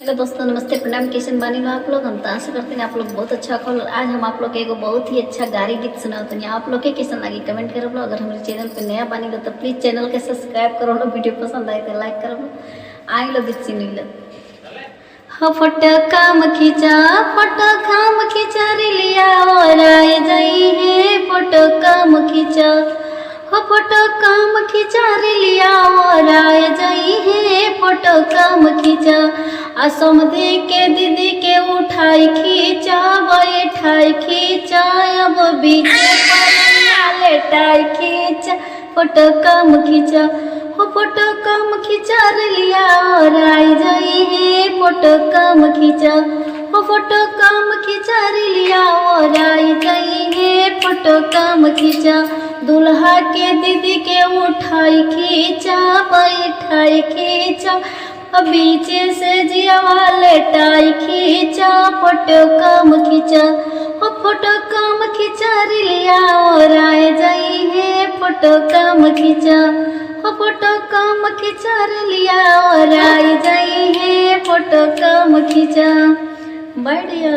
Hello दोस्तों, नमस्ते, प्रणाम। कैसे बानी लो आप लोग? हम तो आशा करते हैं आप लोग बहुत अच्छा खोल। आज हम आप लोग के एगो बहुत ही अच्छा गारी गीत सुनाते हैं। आप लोग के कैसा लगी कमेंट करो लो। अगर हमारे चैनल पे नया बानी लो तो प्लीज चैनल के सब्सक्राइब करो लो। वीडियो पसंद आए तो लाइक करो लो। आई लो गीत सुनी लो। फोटो काम खींचा रिलिया और आए जाई है। फोटो काम खींचा, फोटो काम खींचा रिलिया और आए जाई है। फोटो काम खींचा, समधि के दीदी के उठाई खींचा, बैठाई खींचा, अब बीचे लेटाई खींचा। फोटो काम खींचा, फोटो काम खींचा रिलिया और आई जाई है। फोटो काम खींचा, फोटो काम खींचा रिलिया और आई जाई है। फोटो काम खींचा, दुल्हा के दीदी के उठाई खींचा, बैठाई खींचा, बीचे से जियावा लेटाई खींचा। फोटो काम खींचा, फोटो काम खींचा रिलिया और आए जाई है। फोटो काम खींचा, फोटो काम खींचा रिलिया और आई जाई है। फोटो काम खींचा। बढ़िया।